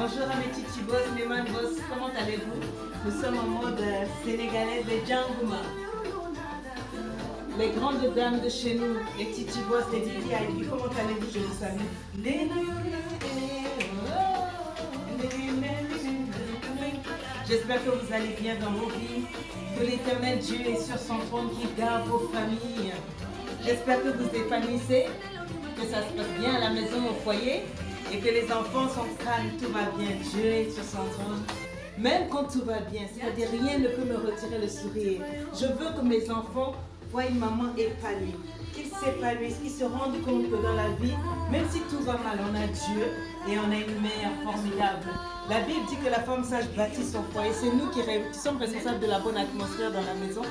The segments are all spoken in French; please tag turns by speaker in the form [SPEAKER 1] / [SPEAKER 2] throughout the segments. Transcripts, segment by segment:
[SPEAKER 1] Bonjour à mes titi boss, mes man boss, comment allez-vous? Nous sommes en mode sénégalais de Djangouma. Les grandes dames de chez nous, les titi boss, les VIP, comment allez-vous? Je vous salue. J'espère que vous allez bien dans vos vies, que l'éternel Dieu est sur son trône qui garde vos familles. J'espère que vous épanouissez, que ça se passe bien à la maison, au foyer, et que les enfants sont calmes, tout va bien, Dieu est sur son trône. Même quand tout va bien, c'est-à-dire rien ne peut me retirer le sourire. Je veux que mes enfants voient une maman épanouie, qu'ils s'épanouissent, qu'ils se rendent compte que dans la vie, même si tout va mal, on a Dieu et on a une mère formidable. La Bible dit que la femme sage bâtit son foyer. C'est nous qui sommes responsables de la bonne atmosphère dans la maison.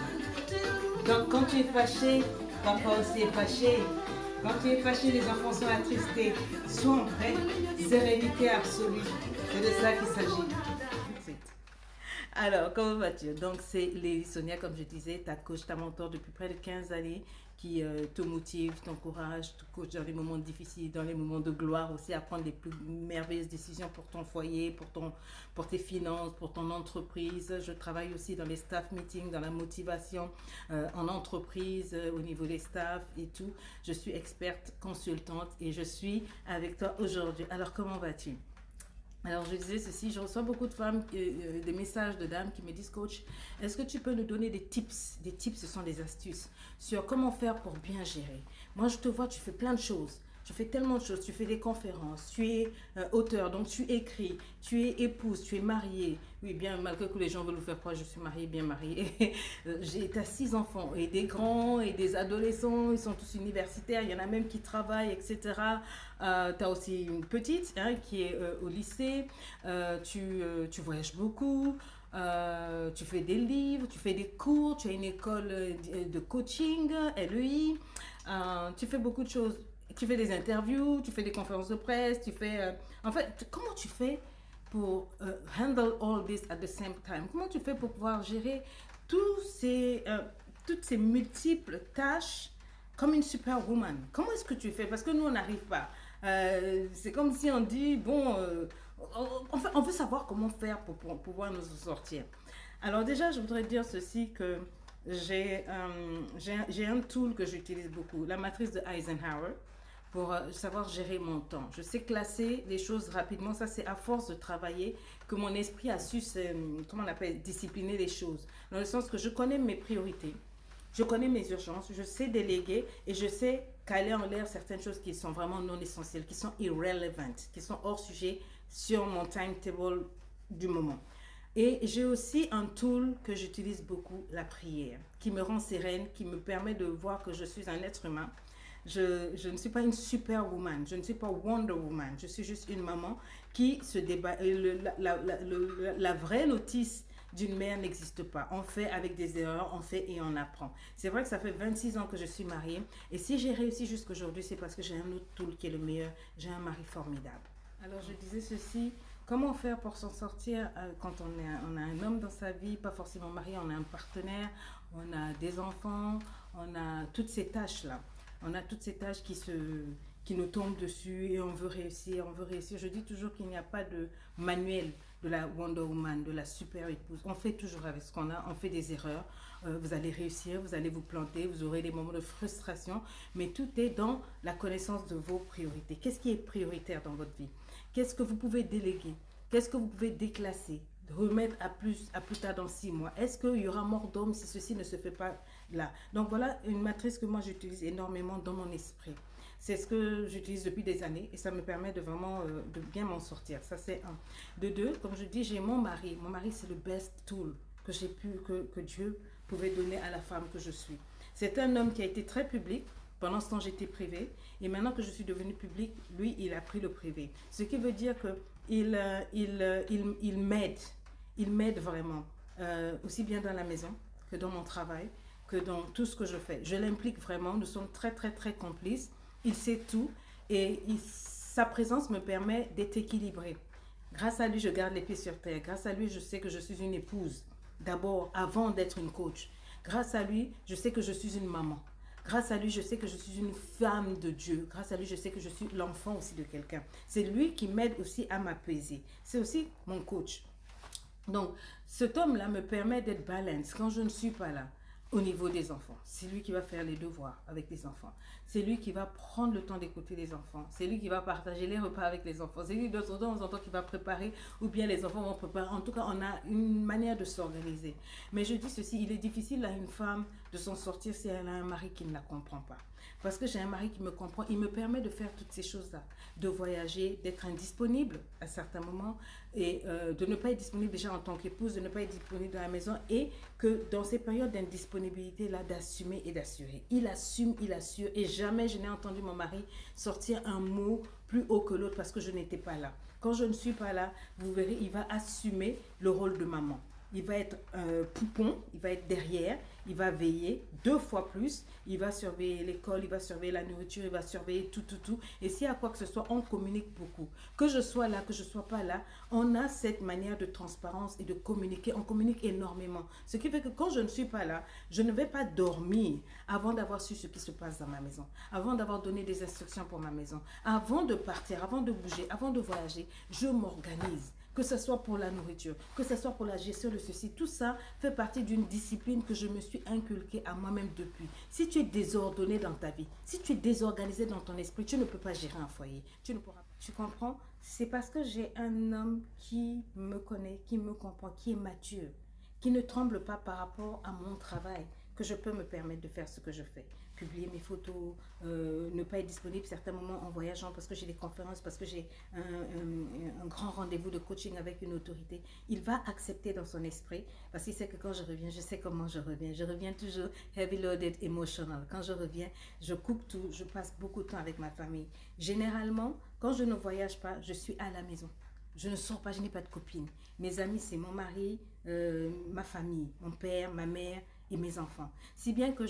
[SPEAKER 1] Donc quand tu es fâché, papa aussi est fâché. Quand tu es fâché, les enfants sont attristés. Sois en paix, sérénité absolue. C'est de ça qu'il s'agit. Alors, comment vas-tu? Donc, c'est Lady Sonia, comme je disais, ta coach, ta mentor depuis près de 15 années qui te motive, t'encourage, te coach dans les moments difficiles, dans les moments de gloire aussi, à prendre les plus merveilleuses décisions pour ton foyer, pour tes finances, pour ton entreprise. Je travaille aussi dans les staff meetings, dans la motivation en entreprise, au niveau des staffs et tout. Je suis experte consultante et je suis avec toi aujourd'hui. Alors, comment vas-tu? Alors, je disais ceci, je reçois beaucoup de femmes, des messages de dames qui me disent, coach, est-ce que tu peux nous donner des tips? Des tips, ce sont des astuces sur comment faire pour bien gérer. Moi, je te vois, tu fais plein de choses. Tu fais tellement de choses. Tu fais des conférences, tu es auteur, donc tu écris, tu es épouse, tu es mariée. Oui, bien, malgré que les gens veulent nous faire croire, je suis mariée, bien mariée. J'ai 6 enfants, et des grands, et des adolescents, ils sont tous universitaires, il y en a même qui travaillent, etc. Tu as aussi une petite qui est au lycée, tu voyages beaucoup. Tu fais des livres, tu fais des cours, tu as une école de coaching, LEI, tu fais beaucoup de choses. Tu fais des interviews, tu fais des conférences de presse, tu fais... En fait, comment tu fais pour handle all this at the same time? Comment tu fais pour pouvoir gérer toutes ces multiples tâches comme une superwoman? Comment est-ce que tu fais? Parce que nous, on n'arrive pas. C'est comme si on dit, bon, on veut savoir comment faire pour pouvoir nous en sortir. Alors déjà, je voudrais dire ceci que j'ai un tool que j'utilise beaucoup, la matrice de Eisenhower, pour savoir gérer mon temps. Je sais classer les choses rapidement. Ça, c'est à force de travailler que mon esprit a su, comment on appelle, discipliner les choses. Dans le sens que je connais mes priorités, je connais mes urgences, je sais déléguer et je sais caler en l'air certaines choses qui sont vraiment non essentielles, qui sont irrelevant, qui sont hors sujet sur mon timetable du moment. Et j'ai aussi un tool que j'utilise beaucoup, la prière, qui me rend sereine, qui me permet de voir que je suis un être humain. Je ne suis pas une superwoman, je ne suis pas Wonder Woman, je suis juste une maman qui se débat. La vraie notice d'une mère n'existe pas. On fait avec des erreurs, on fait et on apprend. C'est vrai que ça fait 26 ans que je suis mariée et si j'ai réussi jusqu'aujourd'hui, c'est parce que j'ai un autre tool qui est le meilleur. J'ai un mari formidable. Alors je disais ceci, comment faire pour s'en sortir quand on a un homme dans sa vie, pas forcément marié, on a un partenaire, on a des enfants, on a toutes ces tâches-là. On a toutes ces tâches qui nous tombent dessus et on veut réussir, on veut réussir. Je dis toujours qu'il n'y a pas de manuel de la Wonder Woman, de la super épouse. On fait toujours avec ce qu'on a, on fait des erreurs. Vous allez réussir, vous allez vous planter, vous aurez des moments de frustration, mais tout est dans la connaissance de vos priorités. Qu'est-ce qui est prioritaire dans votre vie? Qu'est-ce que vous pouvez déléguer? Qu'est-ce que vous pouvez déclasser? Remettre à plus tard dans 6 mois. Est-ce qu'il y aura mort d'homme si ceci ne se fait pas là? Donc voilà une matrice que moi j'utilise énormément dans mon esprit. C'est ce que j'utilise depuis des années et ça me permet de vraiment de bien m'en sortir. Ça c'est un. De deux, comme je dis, j'ai mon mari. Mon mari c'est le best tool que Dieu pouvait donner à la femme que je suis. C'est un homme qui a été très public. Pendant ce temps, j'étais privée. Et maintenant que je suis devenue publique, lui, il a pris le privé. Ce qui veut dire qu'il m'aide. Il m'aide vraiment. Aussi bien dans la maison que dans mon travail, que dans tout ce que je fais. Je l'implique vraiment. Nous sommes très, très, très complices. Il sait tout. Et sa présence me permet d'être équilibrée. Grâce à lui, je garde les pieds sur terre. Grâce à lui, je sais que je suis une épouse. D'abord, avant d'être une coach. Grâce à lui, je sais que je suis une maman. Grâce à lui, je sais que je suis une femme de Dieu. Grâce à lui, je sais que je suis l'enfant aussi de quelqu'un. C'est lui qui m'aide aussi à m'apaiser. C'est aussi mon coach. Donc, cet homme-là me permet d'être balance quand je ne suis pas là au niveau des enfants. C'est lui qui va faire les devoirs avec les enfants. C'est lui qui va prendre le temps d'écouter les enfants. C'est lui qui va partager les repas avec les enfants. C'est lui de temps en temps qui va préparer ou bien les enfants vont préparer. En tout cas, on a une manière de s'organiser. Mais je dis ceci, il est difficile à une femme de s'en sortir si elle a un mari qui ne la comprend pas. Parce que j'ai un mari qui me comprend, il me permet de faire toutes ces choses-là, de voyager, d'être indisponible à certains moments et de ne pas être disponible déjà en tant qu'épouse, de ne pas être disponible dans la maison et que dans ces périodes d'indisponibilité-là, d'assumer et d'assurer. Il assume, il assure et jamais je n'ai entendu mon mari sortir un mot plus haut que l'autre parce que je n'étais pas là. Quand je ne suis pas là, vous verrez, il va assumer le rôle de maman. Il va être poupon, il va être derrière, il va veiller 2 fois plus, il va surveiller l'école, il va surveiller la nourriture, il va surveiller tout. Et s'il y a quoi que ce soit, on communique beaucoup. Que je sois là, que je ne sois pas là, on a cette manière de transparence et de communiquer. On communique énormément. Ce qui fait que quand je ne suis pas là, je ne vais pas dormir avant d'avoir su ce qui se passe dans ma maison, avant d'avoir donné des instructions pour ma maison, avant de partir, avant de bouger, avant de voyager, je m'organise. Que ce soit pour la nourriture, que ce soit pour la gestion de ceci, tout ça fait partie d'une discipline que je me suis inculquée à moi-même depuis. Si tu es désordonné dans ta vie, si tu es désorganisé dans ton esprit, tu ne peux pas gérer un foyer. Tu ne pourras pas. Tu comprends? C'est parce que j'ai un homme qui me connaît, qui me comprend, qui est mature, qui ne tremble pas par rapport à mon travail, que je peux me permettre de faire ce que je fais. Publier mes photos, ne pas être disponible certains moments en voyageant parce que j'ai des conférences, parce que j'ai un grand rendez-vous de coaching avec une autorité. Il va accepter dans son esprit parce qu'il sait que quand je reviens, je sais comment je reviens. Je reviens toujours heavy loaded emotional. Quand je reviens, je coupe tout, je passe beaucoup de temps avec ma famille. Généralement, quand je ne voyage pas, je suis à la maison. Je ne sors pas, je n'ai pas de copine. Mes amis, c'est mon mari, ma famille, mon père, ma mère et mes enfants. Si bien que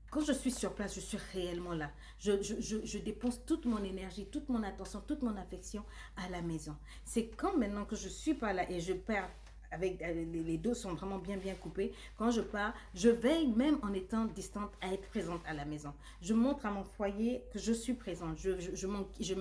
[SPEAKER 1] quand je suis sur place, je suis réellement là. Je dépense toute mon énergie, toute mon attention, toute mon affection à la maison. C'est quand maintenant que je ne suis pas là et je perds, avec les dos sont vraiment bien coupés. Quand je pars, je veille même en étant distante à être présente à la maison. Je montre à mon foyer que je suis présente. Je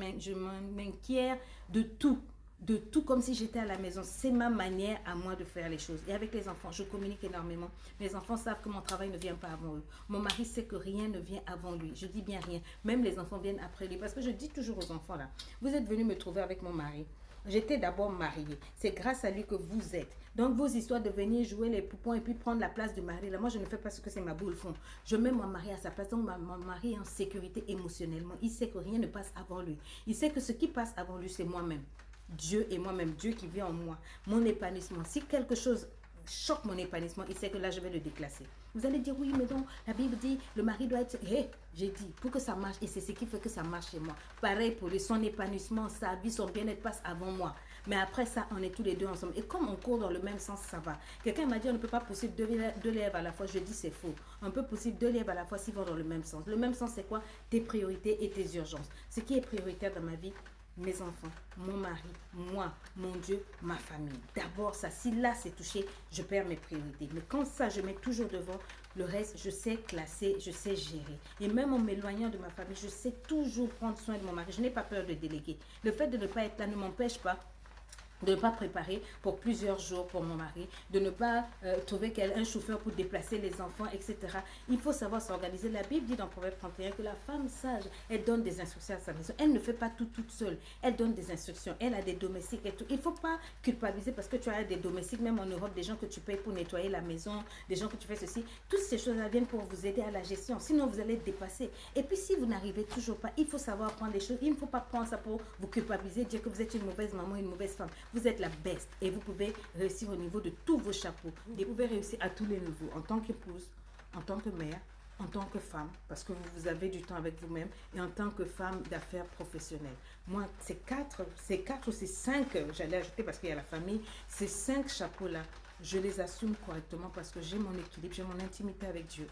[SPEAKER 1] m'inquiète de tout comme si j'étais à la maison. C'est ma manière à moi de faire les choses. Et avec les enfants, je communique énormément. Mes enfants savent que mon travail ne vient pas avant eux. Mon mari sait que rien ne vient avant lui. Je dis bien rien. Même les enfants viennent après lui. Parce que je dis toujours aux enfants là, vous êtes venus me trouver avec mon mari. J'étais d'abord mariée. C'est grâce à lui que vous êtes. Donc, vos histoires de venir jouer les poupons et puis prendre la place du mari, là, moi, je ne fais pas ce que c'est ma boule fond. Je mets mon mari à sa place. Donc, mon mari est en sécurité émotionnellement. Il sait que rien ne passe avant lui. Il sait que ce qui passe avant lui, c'est moi-même. Dieu et moi-même, Dieu qui vit en moi, mon épanouissement. Si quelque chose choque mon épanouissement, il sait que là, je vais le déclasser. Vous allez dire, oui, mais donc, la Bible dit, le mari doit être... Hey, j'ai dit, pour que ça marche, et c'est ce qui fait que ça marche chez moi. Pareil pour lui, son épanouissement, sa vie, son bien-être passe avant moi. Mais après ça, on est tous les deux ensemble. Et comme on court dans le même sens, ça va. Quelqu'un m'a dit, on ne peut pas pousser deux lèvres à la fois. Je dis, c'est faux. On peut pousser 2 lèvres à la fois s'ils vont dans le même sens. Le même sens, c'est quoi? Tes priorités et tes urgences. Ce qui est prioritaire dans ma vie, mes enfants, mon mari, moi, mon Dieu, ma famille. D'abord ça, si là c'est touché, je perds mes priorités. Mais quand ça, je mets toujours devant, le reste, je sais classer, je sais gérer. Et même en m'éloignant de ma famille, je sais toujours prendre soin de mon mari. Je n'ai pas peur de déléguer. Le fait de ne pas être là ne m'empêche pas de ne pas préparer pour plusieurs jours pour mon mari, de ne pas trouver un chauffeur pour déplacer les enfants, etc. Il faut savoir s'organiser. La Bible dit dans Proverbe 31 que la femme sage, elle donne des instructions à sa maison. Elle ne fait pas tout toute seule. Elle donne des instructions. Elle a des domestiques et tout. Il ne faut pas culpabiliser parce que tu as des domestiques, même en Europe, des gens que tu payes pour nettoyer la maison, des gens que tu fais ceci. Toutes ces choses-là viennent pour vous aider à la gestion. Sinon, vous allez être dépassé. Et puis, si vous n'arrivez toujours pas, il faut savoir prendre les choses. Il ne faut pas prendre ça pour vous culpabiliser, dire que vous êtes une mauvaise maman, une mauvaise femme. Vous êtes la best et vous pouvez réussir au niveau de tous vos chapeaux. Vous pouvez réussir à tous les niveaux, en tant qu'épouse, en tant que mère, en tant que femme, parce que vous avez du temps avec vous-même, et en tant que femme d'affaires professionnelle. Moi, ces quatre ou ces 5, j'allais ajouter parce qu'il y a la famille, ces 5 chapeaux-là, je les assume correctement parce que j'ai mon équilibre, j'ai mon intimité avec Dieu.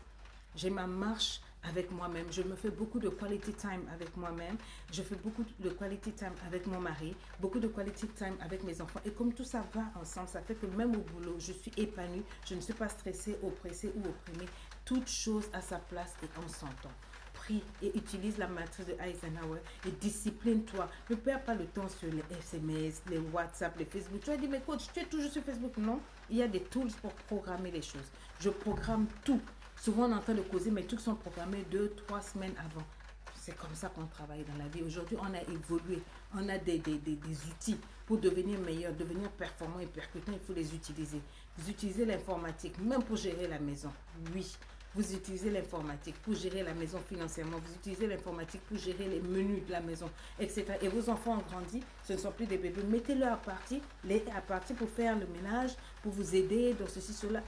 [SPEAKER 1] J'ai ma marche avec moi-même. Je me fais beaucoup de quality time avec moi-même. Je fais beaucoup de quality time avec mon mari, beaucoup de quality time avec mes enfants. Et comme tout ça va ensemble, ça fait que même au boulot, je suis épanouie. Je ne suis pas stressée, oppressée ou opprimée. Toute chose à sa place et en son temps. Prie et utilise la matrice de Eisenhower et discipline-toi. Ne perds pas le temps sur les SMS, les WhatsApp, les Facebook. Tu as dit, mais coach, tu es toujours sur Facebook. Non, il y a des tools pour programmer les choses. Je programme tout. Souvent, on est en train de causer, mais trucs sont programmés 2, 3 semaines avant. C'est comme ça qu'on travaille dans la vie. Aujourd'hui, on a évolué. On a des outils pour devenir meilleur, devenir performant et percutant. Il faut les utiliser. Vous utilisez l'informatique, même pour gérer la maison. Oui. Vous utilisez l'informatique pour gérer la maison financièrement. Vous utilisez l'informatique pour gérer les menus de la maison, etc. Et vos enfants ont grandi. Ce ne sont plus des bébés. Mettez-le à partir pour faire le ménage, pour vous aider dans ceci, cela.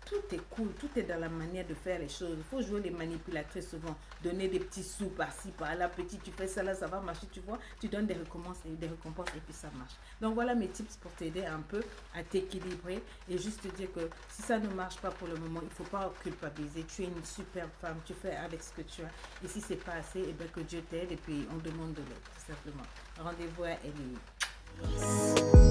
[SPEAKER 1] Tout est cool, tout est dans la manière de faire les choses. Il faut jouer les manipulatrices souvent, donner des petits sous par-ci, par-là, petit, tu fais ça là, ça va marcher, tu vois, tu donnes des récompenses et puis ça marche. Donc voilà mes tips pour t'aider un peu à t'équilibrer et juste te dire que si ça ne marche pas pour le moment, il ne faut pas culpabiliser. Tu es une superbe femme, tu fais avec ce que tu as. Et si c'est pas assez, eh bien que Dieu t'aide et puis on demande de l'aide, tout simplement. Rendez-vous à Ellie.